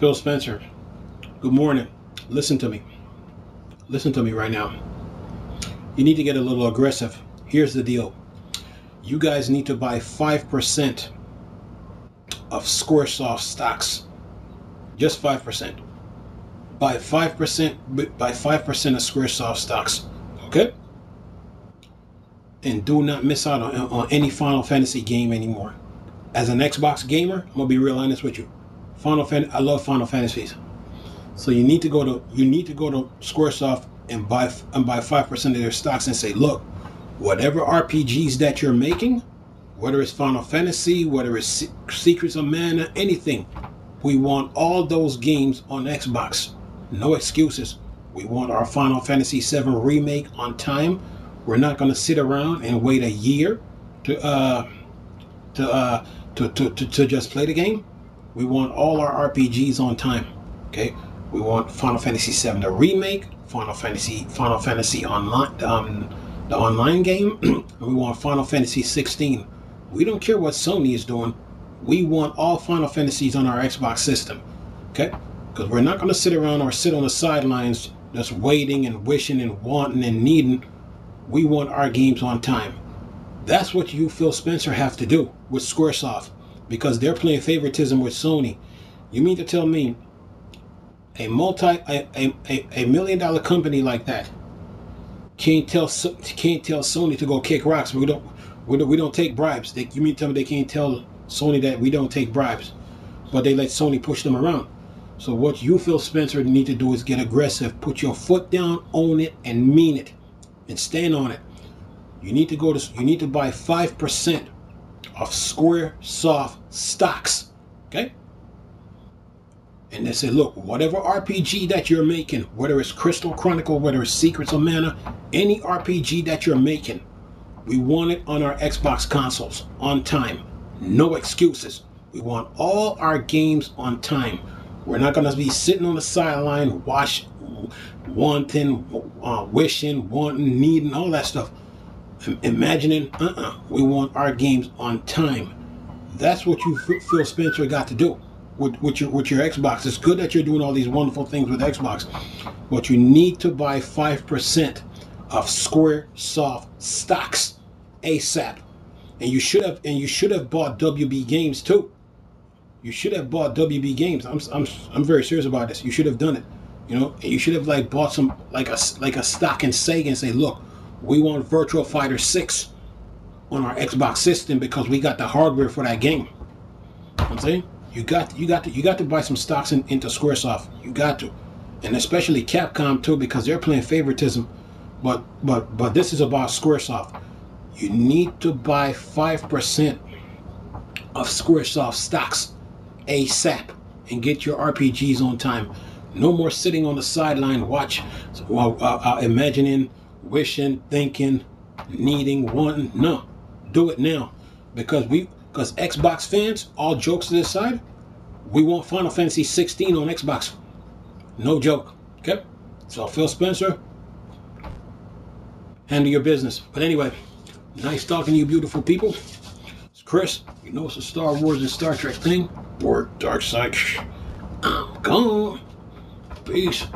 Phil Spencer, good morning. Listen to me. Listen to me right now. You need to get a little aggressive. Here's the deal. You guys need to buy 5% of Squaresoft stocks. Just 5%. Buy 5%. Buy 5% of Squaresoft stocks. Okay? And do not miss out on any Final Fantasy game anymore. As an Xbox gamer, I'm gonna be real honest with you. I love Final Fantasies. So you need to go to Squaresoft and buy 5% of their stocks and say, look, whatever RPGs that you're making, whether it's Final Fantasy, whether it's Secrets of Mana, anything, we want all those games on Xbox. No excuses. We want our Final Fantasy VII remake on time. We're not going to sit around and wait a year to just play the game. We want all our RPGs on time. Okay, we want Final Fantasy VII the remake, Final Fantasy Online, the online game. And we want Final Fantasy 16. We don't care what Sony is doing. We want all Final Fantasies on our Xbox system. Okay, because we're not going to sit around or sit on the sidelines just waiting and wishing and wanting and needing. We want our games on time. That's what you, Phil Spencer, have to do with Squaresoft, because they're playing favoritism with Sony. You mean to tell me a $1 million company like that can't tell Sony to go kick rocks? We don't take bribes. You mean to tell me they can't tell Sony that we don't take bribes, but they let Sony push them around? So what you, Phil Spencer, need to do is get aggressive, put your foot down, own it, and mean it, and stand on it. You need to buy 5% of Squaresoft stocks, okay? And they say, look, whatever RPG that you're making, whether it's Crystal Chronicle, whether it's Secrets of Mana, any RPG that you're making, we want it on our Xbox consoles on time. No excuses. We want all our games on time. We're not going to be sitting on the sideline, wishing, wanting, needing, all that stuff. Imagining, we want our games on time. That's what you, Phil Spencer, got to do with your Xbox. It's good that you're doing all these wonderful things with Xbox, but you need to buy 5% of Squaresoft stocks ASAP. And you should have bought WB Games too. You should have bought WB Games. I'm very serious about this. You should have done it. You know, and you should have bought some like a stock in Sega and say, look, we want Virtua Fighter 6 on our Xbox system because we got the hardware for that game. You know what I'm saying? You got to buy some stocks into Squaresoft. You got to. And especially Capcom too, because they're playing favoritism. But this is about Squaresoft. You need to buy 5% of Squaresoft stocks ASAP and get your RPGs on time. No more sitting on the sideline, imagining, wishing, thinking, needing, wanting. No, do it now, because Xbox fans, all jokes aside, we want Final Fantasy 16 on Xbox. No joke. Okay, so Phil Spencer, handle your business. But anyway, nice talking to you, beautiful people. It's Chris. You know it's a Star Wars and Star Trek thing. Or dark side. I'm gone. Peace.